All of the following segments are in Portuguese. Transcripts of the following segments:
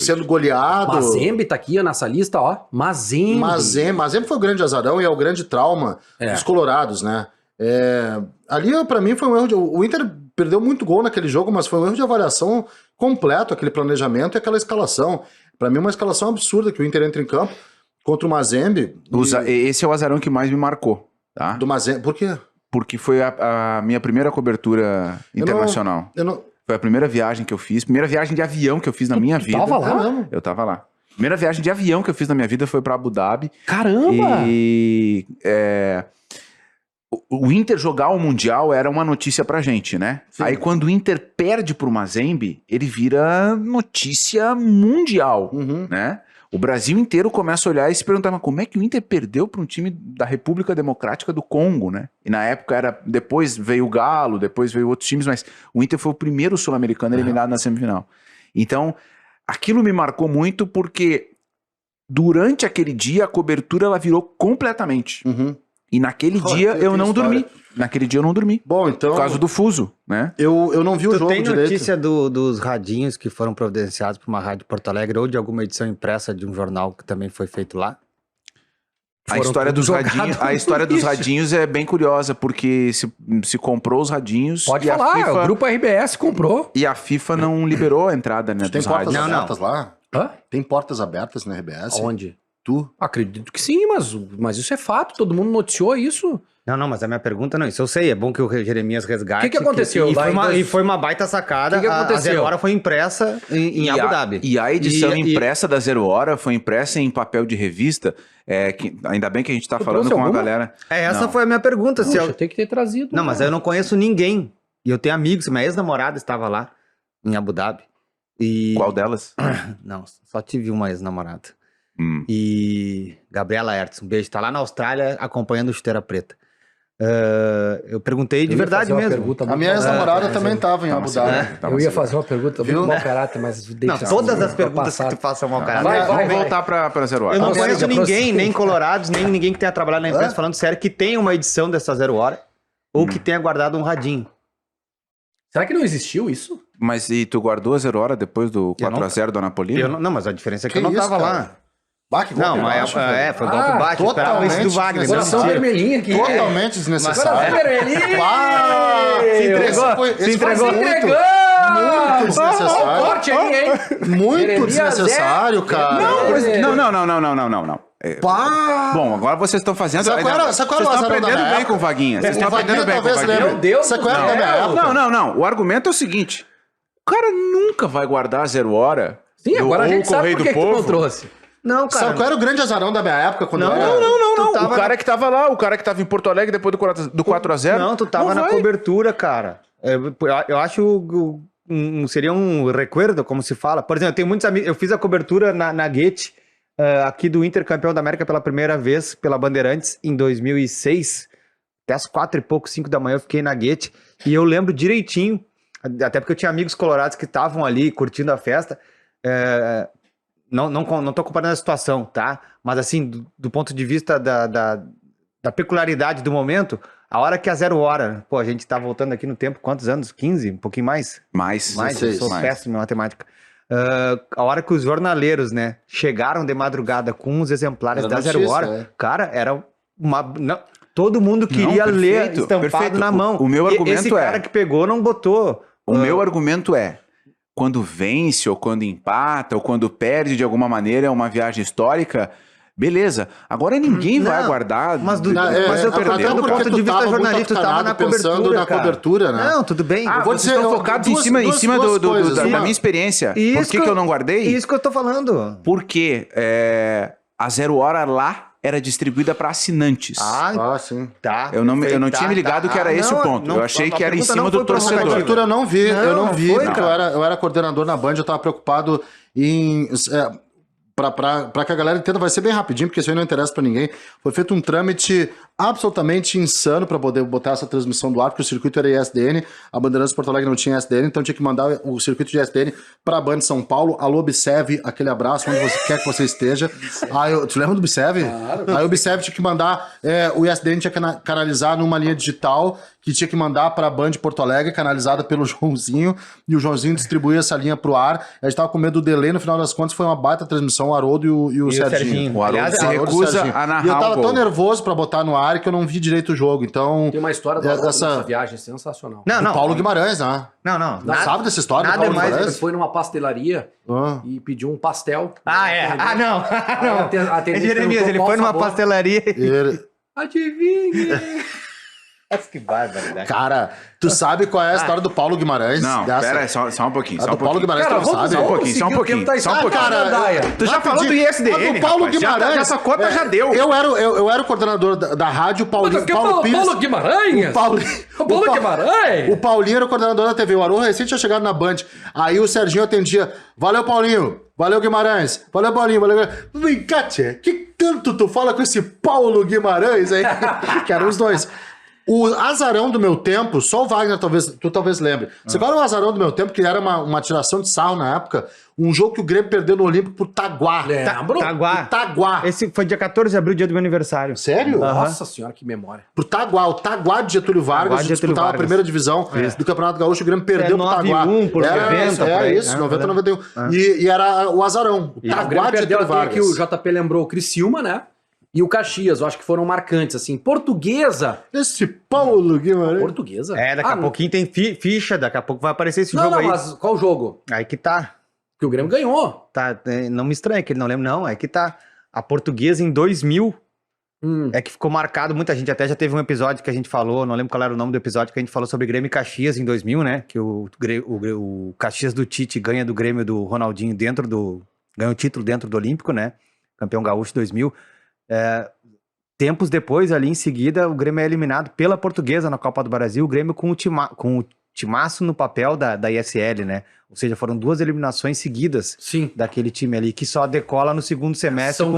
sendo goleado. Mazembe tá aqui ó, nessa lista, ó. Mazembe. Mazembe foi o grande azarão e é o grande trauma dos colorados, né? Ali, pra mim, foi um erro o Inter perdeu muito gol naquele jogo, mas foi um erro de avaliação completo, aquele planejamento e aquela escalação. Pra mim, uma escalação absurda que o Inter entra em campo contra o Mazembe. Esse é o azarão que mais me marcou, tá? Do Mazembe. Por quê? Porque foi a minha primeira cobertura internacional. Foi a primeira viagem que eu fiz, primeira viagem de avião que eu fiz na minha vida. Tava lá? Eu tava lá. Primeira viagem de avião que eu fiz na minha vida foi pra Abu Dhabi. Caramba! E o Inter jogar o Mundial era uma notícia pra gente, né? Sim. Aí quando o Inter perde pro Mazembe, ele vira notícia mundial, né? O Brasil inteiro começa a olhar e se perguntar, mas como é que o Inter perdeu para um time da República Democrática do Congo, né? E na época depois veio o Galo, depois veio outros times, mas o Inter foi o primeiro sul-americano eliminado na semifinal. Então, aquilo me marcou muito porque durante aquele dia a cobertura ela virou completamente. E naquele dia eu não dormi. Naquele dia eu não dormi. Bom, então... Por causa do fuso, né? Eu não vi o jogo direito. Tu tem notícia dos radinhos que foram providenciados por uma rádio de Porto Alegre ou de alguma edição impressa de um jornal que também foi feito lá? A história dos radinhos é bem curiosa, porque se comprou os radinhos... Pode e falar, a FIFA, o grupo RBS comprou. E a FIFA não liberou a entrada, né, Tem dos portas rádios. abertas lá? Hã? Tem portas abertas na RBS? Onde? Tu? Acredito que sim, mas isso é fato, todo mundo noticiou isso. Não, mas a minha pergunta não, isso eu sei, é bom que o Jeremias resgate. O que aconteceu? E foi uma baita sacada, que aconteceu? A Zero Hora foi impressa em Abu Dhabi. E a edição impressa da Zero Hora foi impressa em papel de revista, ainda bem que a gente tá falando com a galera. Essa foi a minha pergunta. Puxa, tem que ter trazido. Não, mas eu não conheço ninguém, e eu tenho amigos, minha ex-namorada estava lá, em Abu Dhabi. Qual delas? Não, só tive uma ex-namorada. E Gabriela Hertz, um beijo, tá lá na Austrália acompanhando o Chuteira Preta. Eu perguntei de verdade mesmo. A minha ex-namorada também estava em Abu Dhabi. Eu ia fazer uma pergunta muito mau caráter, mas deixa. Não, todas as perguntas que tu faça são mau caráter. Vamos voltar pra Zero Hora. Eu não conheço ninguém, nem colorados, nem ninguém que tenha trabalhado na imprensa, falando sério, que tenha uma edição dessa Zero Hora ou que tenha guardado um radinho. Será que não existiu isso? Mas e tu guardou a Zero Hora depois do 4x0 do Anapolino? Não, mas a diferença é que eu não tava lá. Não, mas foi golpe baixo, esperava isso do Wagner. Coração vermelhinho aqui. Totalmente desnecessário. Se entregou. Muito desnecessário. Corte aí, hein? Muito desnecessário, cara. Não. Bom, agora vocês estão fazendo... Vocês estão aprendendo bem com o Vaguinha. Vocês estão aprendendo bem com o Vaguinha. Meu Deus do céu. Não. O argumento é o seguinte. O cara nunca vai guardar a Zero Hora. Sim, agora a gente sabe por que tu não trouxe. Não, cara. Sabe qual era o grande azarão da minha época? Quando Não. O cara que tava lá, o cara que tava em Porto Alegre depois do 4x0. Não, tu tava na cobertura, cara. Eu acho seria um recuerdo, como se fala. Por exemplo, eu tenho muitos amigos. Eu fiz a cobertura na Guete, aqui do Inter campeão da América pela primeira vez, pela Bandeirantes, em 2006. Até as 4 e pouco, 5 da manhã, eu fiquei na Guete. E eu lembro direitinho, até porque eu tinha amigos colorados que estavam ali curtindo a festa. Não tô comparando a situação, tá? Mas assim, do ponto de vista da peculiaridade do momento, a hora que a Zero Hora... Pô, a gente tá voltando aqui no tempo, quantos anos? 15? Um pouquinho mais? Mais, eu sou péssimo em matemática. A hora que os jornaleiros, né, chegaram de madrugada com os exemplares da Zero Hora, cara, era uma... todo mundo queria ler estampado na mão. O meu argumento esse cara que pegou não botou... O meu argumento é... Quando vence, ou quando empata, ou quando perde de alguma maneira, é uma viagem histórica, beleza. Agora ninguém vai guardar. Mas eu perdi do ponto de vista jornalista, tu tava na cobertura, né? Não, tudo bem. Vocês estão focados em cima da minha experiência. Por que eu não guardei? Isso que eu tô falando. Porque a Zero Hora lá era distribuída para assinantes. Sim. Tá. Eu não tinha me ligado que era esse o ponto. Eu achei que era em cima do torcedor. A cobertura eu não vi, porque eu era coordenador na Band, eu tava preocupado em... Pra que a galera entenda, vai ser bem rapidinho, porque isso aí não interessa pra ninguém. Foi feito um trâmite absolutamente insano para poder botar essa transmissão do ar, porque o circuito era ISDN, a Bandeirantes Porto Alegre não tinha ISDN, então tinha que mandar o circuito de ISDN para a Band São Paulo. Alô, Bicev, aquele abraço, onde você quer que você esteja. Tu lembra do Bicev? Claro. Aí o Bicev tinha que mandar, o ISDN tinha que canalizar numa linha digital, que tinha que mandar para a Band Porto Alegre, canalizada pelo Joãozinho, e o Joãozinho distribuía essa linha pro ar. A gente tava com medo do delay, no final das contas foi uma baita transmissão, o Haroldo e o Serginho. O Haroldo se recusa a narrar. E eu tava tão nervoso para botar no ar que eu não vi direito o jogo, então... Tem uma história dessa viagem sensacional. Não, Paulo Guimarães, né? Não. Sabe dessa história nada do Paulo mais. Guimarães? Ele foi numa pastelaria e pediu um pastel. Não. Jeremias, ele foi numa pastelaria. Adivinha! Que barbaridade. Cara, tu sabe qual é a história do Paulo Guimarães? Não, pera aí, só um pouquinho. A do Paulo Guimarães, tu não sabe? Só um pouquinho. Tu já falou do ISDN, A do Paulo Guimarães. Essa cota já deu. Eu era o coordenador da rádio, Paulo Pires. Paulo Guimarães? Paulo Guimarães? O Paulinho era o coordenador da TV. O Haroldo recente tinha chegado na Band. Aí o Serginho atendia. Valeu, Paulinho. Valeu, Guimarães. Valeu, Paulinho. Valeu, Guimarães. Vem cá, tchê. Que tanto tu fala com esse Paulo Guimarães aí? Que eram os dois. O azarão do meu tempo, só o Wagner tu talvez lembre. Você agora o azarão do meu tempo, que era uma tiração de sarro na época, um jogo que o Grêmio perdeu no Olímpico por Taguá. Taguá. Esse foi dia 14 de abril, dia do meu aniversário. Sério? Nossa senhora, que memória. Por Taguá. O Taguá de Getúlio Vargas disputava a primeira divisão do Campeonato Gaúcho, o Grêmio perdeu pro Taguá. 9-1 por 90. Era isso, 90, 91. E era o azarão. O Taguá de Getúlio Vargas. Que o JP lembrou o Criciúma, né? E o Caxias, eu acho que foram marcantes, assim. Portuguesa. Esse Paulo Guimarães. Portuguesa? Daqui a pouquinho tem ficha, daqui a pouco vai aparecer esse jogo aí. Não, mas qual jogo? Aí que tá. Que o Grêmio ganhou. Não me estranha que ele não lembra, não. É que tá. A Portuguesa em 2000 é que ficou marcado. Muita gente até já teve um episódio que a gente falou, não lembro qual era o nome do episódio, que a gente falou sobre Grêmio e Caxias em 2000, né? Que o Caxias do Tite ganha do Grêmio do Ronaldinho ganha o título dentro do Olímpico, né? Campeão gaúcho 2000. Tempos depois, ali em seguida, o Grêmio é eliminado pela Portuguesa na Copa do Brasil, o Grêmio com o timaço no papel da ISL, né? Ou seja, foram 2 eliminações seguidas daquele time ali, que só decola no segundo semestre São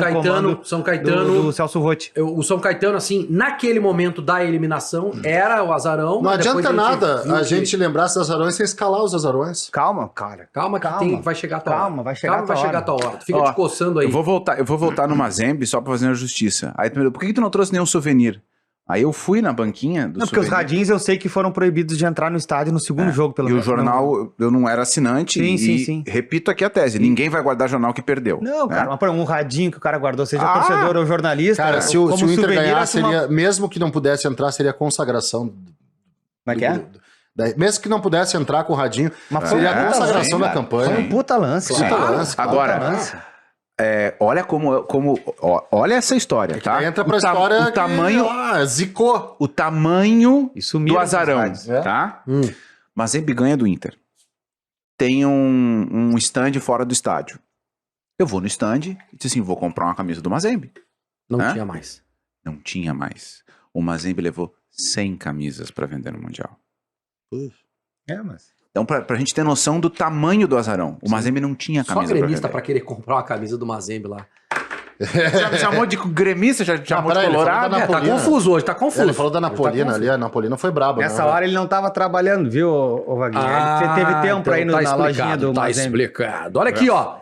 Caetano do Celso Rotti. O São Caetano, assim, naquele momento da eliminação, era o azarão. Não adianta nada a gente lembrar esses azarões sem escalar os azarões. Calma, cara. Calma, vai chegar a tua hora. Vai chegar a tua hora. Tu fica te coçando aí. Eu vou voltar no Mazembe só pra fazer a justiça. Aí tu me perguntou, por que tu não trouxe nenhum souvenir? Aí eu fui na banquinha do porque os radinhos eu sei que foram proibidos de entrar no estádio no segundo jogo, pelo menos. E o jornal, eu não era assinante. Sim. Repito aqui a tese, ninguém vai guardar jornal que perdeu. Não, cara, mas um radinho que o cara guardou, seja torcedor ou jornalista. Cara, se o Inter ganhar, seria, mesmo que não pudesse entrar, seria consagração. Como é que é? Mesmo que não pudesse entrar com o radinho, seria a consagração da campanha. Foi um puta lance. Agora... olha olha essa história, tá? Entra pra história o tamanho, zicou. O tamanho do azarão, tá? Mazembe ganha do Inter. Tem um stand fora do estádio. Eu vou no stand e disse assim, vou comprar uma camisa do Mazembe. Não tinha mais. Não tinha mais. O Mazembe levou 100 camisas pra vender no Mundial. Mas... Então, pra gente ter noção do tamanho do azarão, o Mazembe não tinha camisa. Só gremista pra querer comprar uma camisa do Mazembe lá. Já chamou de gremista, já chamou de colorado. Tá confuso hoje, tá confuso. Ele falou da Napolina ali, a Napolina foi braba. Nessa hora ele não tava trabalhando, viu, Wagner? Você teve tempo aí na lojinha do Mazembe. Tá explicado. Olha aqui, ó.